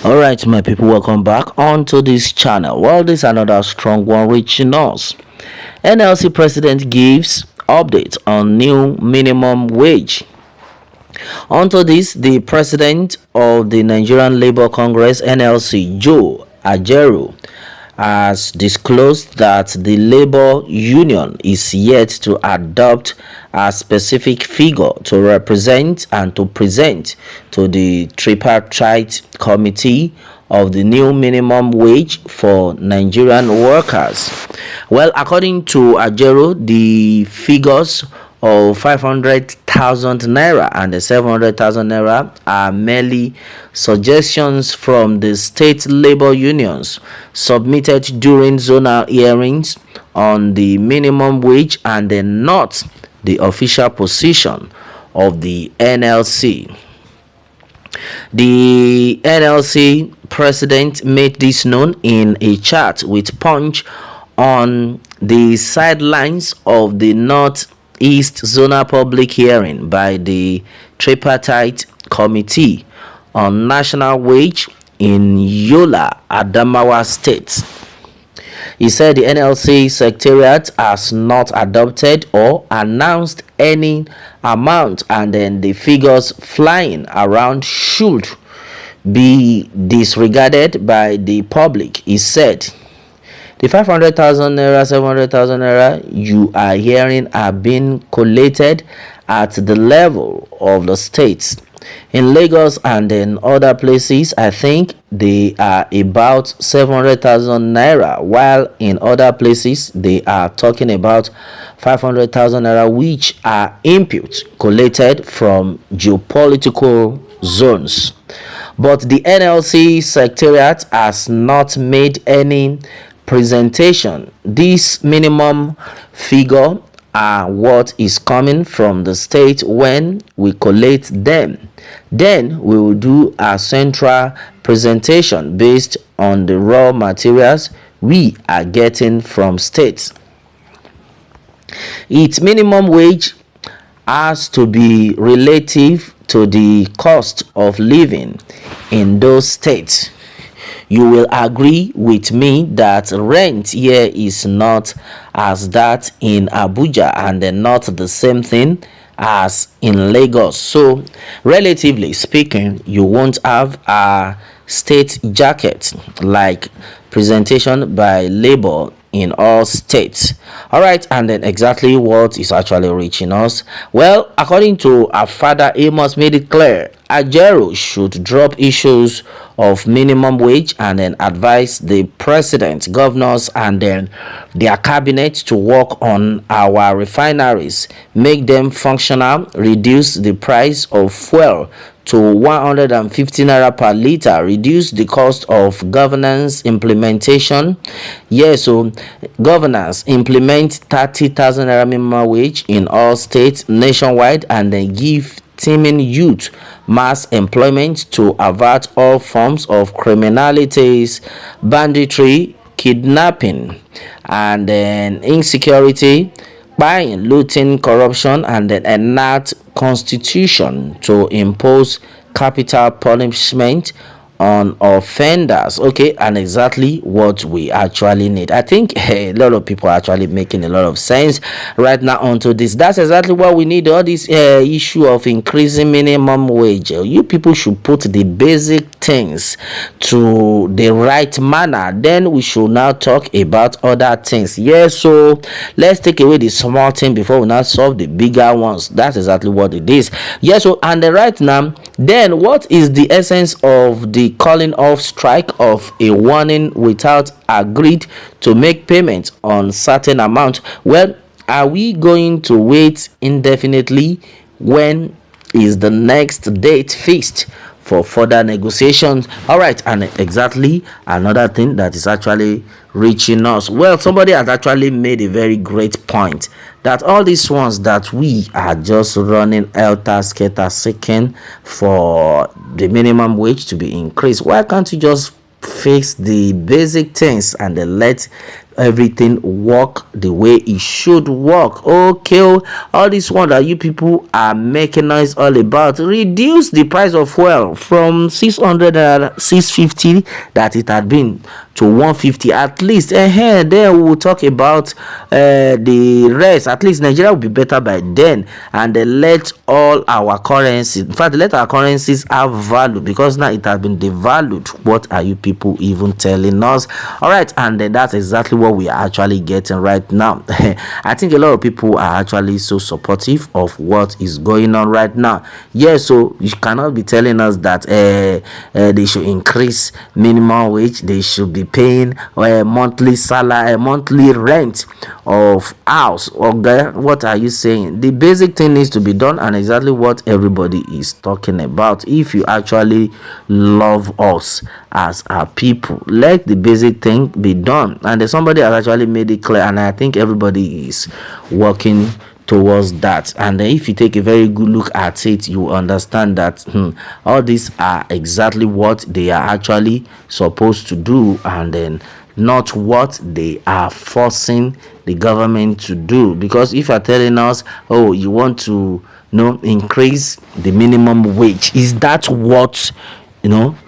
All right, my people, welcome back onto this channel. Well, this is another strong one reaching us. NLC president gives update on new minimum wage. Onto this, the president of the Nigerian Labour Congress (NLC), Joe Ajaero, has disclosed that the labor union is yet to adopt a specific figure to represent and to present to the tripartite committee of the new minimum wage for Nigerian workers. Well, according to Ajaero, the figures of 500,000 naira and the 700,000 naira are merely suggestions from the state labor unions submitted during zonal hearings on the minimum wage and not the official position of the NLC. The NLC president made this known in a chat with Punch on the sidelines of the Northeast Zonal Public Hearing by the Tripartite Committee on National Wage in Yola, Adamawa State. He said the NLC Secretariat has not adopted or announced any amount, and then the figures flying around should be disregarded by the public. He said the 500,000 naira, 700,000 naira you are hearing are being collated at the level of the states. In Lagos and in other places, I think they are about 700,000 naira, while in other places they are talking about 500,000 naira, which are inputs collated from geopolitical zones. But the NLC Secretariat has not made any presentation. This minimum figure are what is coming from the state. When we collate them, then we will do a central presentation based on the raw materials we are getting from states. Its minimum wage has to be relative to the cost of living in those states. You will agree with me that rent here is not as that in Abuja and not the same thing as in Lagos. So relatively speaking, you won't have a state jacket like presentation by labor in all states. All right, and then exactly what is actually reaching us? Well, according to our father, Amos made it clear Ajaero should drop issues of minimum wage and then advise the president, governors, and then their cabinet to work on our refineries, make them functional, reduce the price of fuel to 150 naira per liter, reduce the cost of governance implementation. Yes, so governance implement 30,000 naira minimum wage in all states nationwide, and then give teaming youth mass employment to avert all forms of criminalities, banditry, kidnapping, and then insecurity, buying, looting, corruption, and then enact constitution to impose capital punishment on offenders. Okay, and exactly what we actually need. I think a lot of people are actually making a lot of sense right now onto this. That's exactly what we need. All this issue of increasing minimum wage, you people should put the basic things to the right manner, then we should now talk about other things. Yes, so let's take away the small thing before we now solve the bigger ones. That's exactly what it is. Yes, so and right now, then what is the essence of the calling off strike of a warning without agreed to make payment on certain amount? Well, are we going to wait indefinitely? When is the next date fixed for further negotiations? All right, and exactly another thing that is actually reaching us. Well, somebody has actually made a very great point that all these ones that we are just running helter skelter seeking for the minimum wage to be increased, why can't you just fix the basic things and then let everything work the way it should work. Okay, all this one that you people are making noise all about, reduce the price of fuel from 600 and 650 that it had been to 150 at least. Then we'll talk about the rest. At least Nigeria will be better by then, and let all our currencies, in fact, let our currencies have value, because now it has been devalued. What are you people even telling us? All right, and then that's exactly what we are actually getting right now. I think a lot of people are actually so supportive of what is going on right now. Yeah, so you cannot be telling us that they should increase minimum wage, they should be paying monthly salary, monthly rent of house. Okay, what are you saying? The basic thing needs to be done, and exactly what everybody is talking about. If you actually love us as our people, let the basic thing be done. And somebody has actually made it clear, and I think everybody is working towards that. And if you take a very good look at it, you understand that all these are exactly what they are actually supposed to do, and then not what they are forcing the government to do. Because if you're telling us, oh, you want to increase the minimum wage, is that what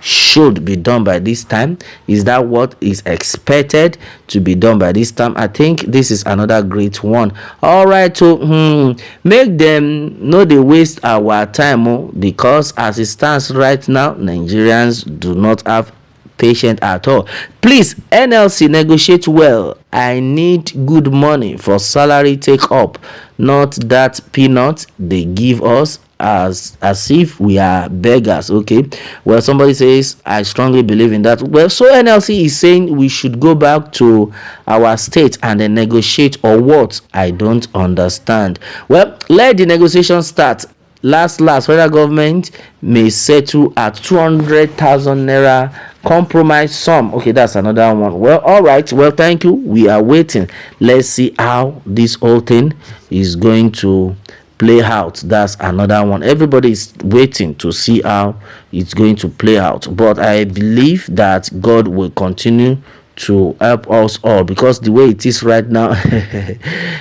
should be done by this time? Is that what is expected to be done by this time? I think this is another great one. All right, so make them know they waste our time, because as it stands right now, Nigerians do not have patience at all. Please, NLC, negotiate well. I need good money for salary take up, not that peanut they give us as if we are beggars. Okay, well, somebody says I strongly believe in that. Well, so NLC is saying we should go back to our state and then negotiate, or what? I don't understand. Well, let the negotiation start. Last federal government may settle at 200,000 naira compromise sum. Okay, that's another one. Well, all right, well, thank you. We are waiting. Let's see how this whole thing is going to play out. That's another one. Everybody is waiting to see how it's going to play out, but I believe that God will continue to help us all, because the way it is right now,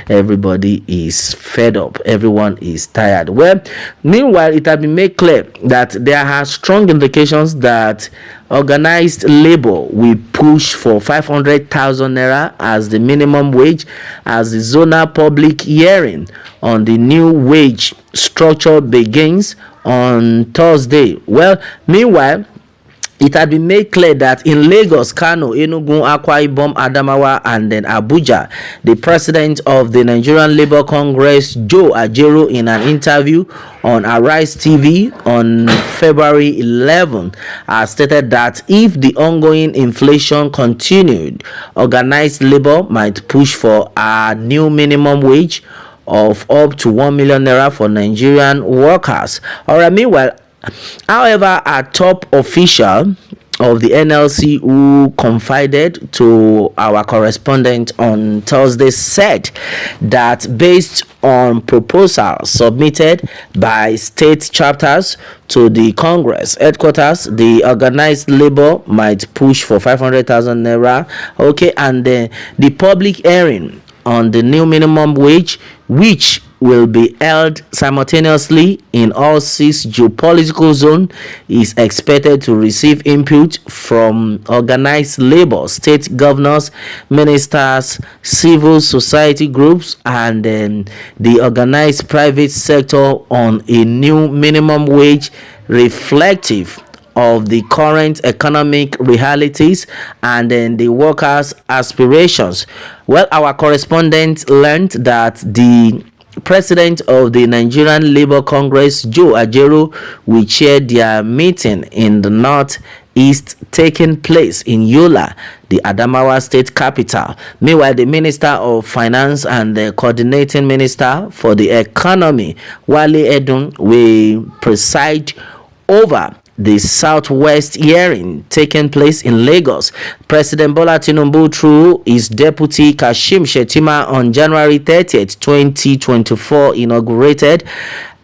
everybody is fed up, everyone is tired. Well, meanwhile, it has been made clear that there are strong indications that organized labor will push for 500,000 naira as the minimum wage, as the zonal public hearing on the new wage structure begins on Thursday. Well, meanwhile, it had been made clear that in Lagos, Kano, Enugu, Akwa Ibom, Adamawa, and then Abuja, the president of the Nigerian Labour Congress, Joe Ajaero, in an interview on Arise TV on February 11, stated that if the ongoing inflation continued, organized labor might push for a new minimum wage of up to 1 million naira for Nigerian workers. Alright, meanwhile, however, a top official of the NLC who confided to our correspondent on Thursday said that based on proposals submitted by state chapters to the Congress headquarters, the organized labor might push for 500,000 naira. Okay, and the public hearing on the new minimum wage, which will be held simultaneously in all 6 geopolitical zones, is expected to receive input from organized labor, state governors, ministers, civil society groups, and the organized private sector on a new minimum wage reflective of the current economic realities and then the workers' aspirations. Well, our correspondent learned that the president of the Nigerian Labour Congress, Joe Ajaero, will chair their meeting in the northeast, taking place in Yola, the Adamawa state capital. Meanwhile, the Minister of Finance and the coordinating minister for the economy, Wale Edun, will preside over the Southwest hearing taking place in Lagos. President Bola Tinubu, through his deputy Kashim Shettima, on January 30th, 2024, inaugurated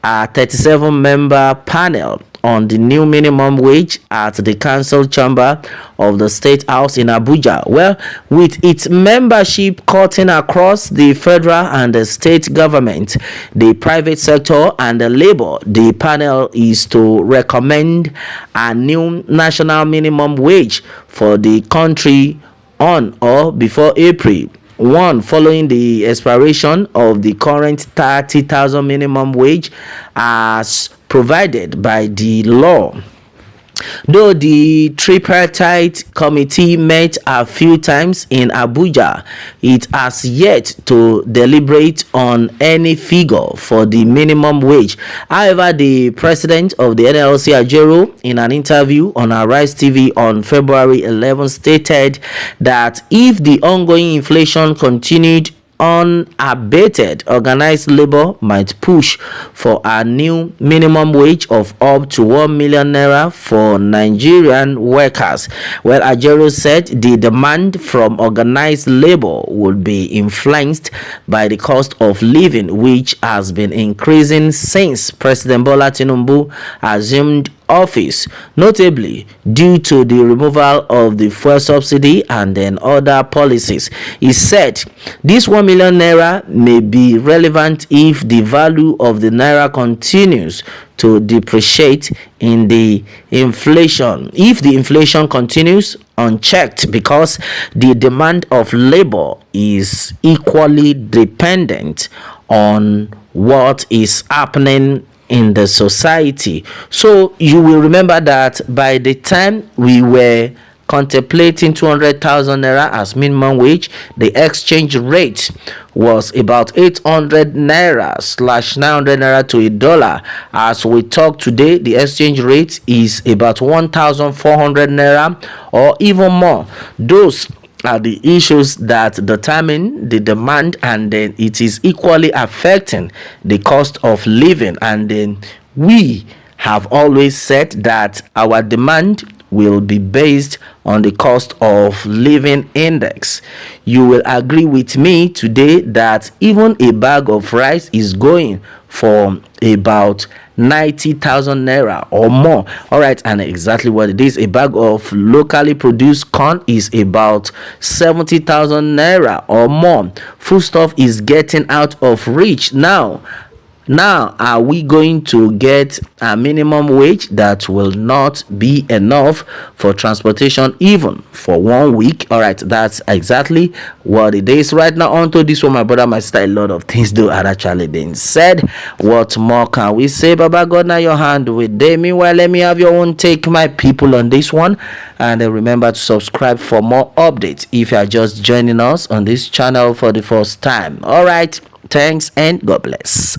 a 37-member panel on the new minimum wage at the council chamber of the State House in Abuja. Well, with its membership cutting across the federal and the state government, the private sector and the labor, the panel is to recommend a new national minimum wage for the country on or before April 1, following the expiration of the current 30,000 minimum wage as provided by the law. Though the tripartite committee met a few times in Abuja, it has yet to deliberate on any figure for the minimum wage. However, the president of the NLC, Ajaero, in an interview on Arise TV on February 11, stated that if the ongoing inflation continued unabated, organized labor might push for a new minimum wage of up to 1 million naira for Nigerian workers. Well, Ajaero said the demand from organized labor would be influenced by the cost of living, which has been increasing since President Bola Tinubu assumed office, notably due to the removal of the fuel subsidy and then other policies. He said this 1 million naira may be relevant if the value of the naira continues to depreciate in the inflation. If the inflation continues unchecked, because the demand of labor is equally dependent on what is happening in the society. So you will remember that by the time we were contemplating 200,000 naira as minimum wage, the exchange rate was about 800 naira / 900 naira to a dollar. As we talk today, the exchange rate is about 1,400 naira or even more. Those are the issues that determine the demand, and then it is equally affecting the cost of living. And then we have always said that our demand will be based on the cost of living index. You will agree with me today that even a bag of rice is going for about 90,000 naira or more. All right, and exactly what it is, a bag of locally produced corn is about 70,000 naira or more. Foodstuff is getting out of reach now. Are we going to get a minimum wage that will not be enough for transportation even for 1 week? All right, that's exactly what it is. Right now, onto this one, my brother, my sister, a lot of things do are actually being said. What more can we say? Baba God, now your hand with them. Meanwhile, let me have your own take, my people, on this one. And remember to subscribe for more updates if you are just joining us on this channel for the first time. All right, thanks and God bless.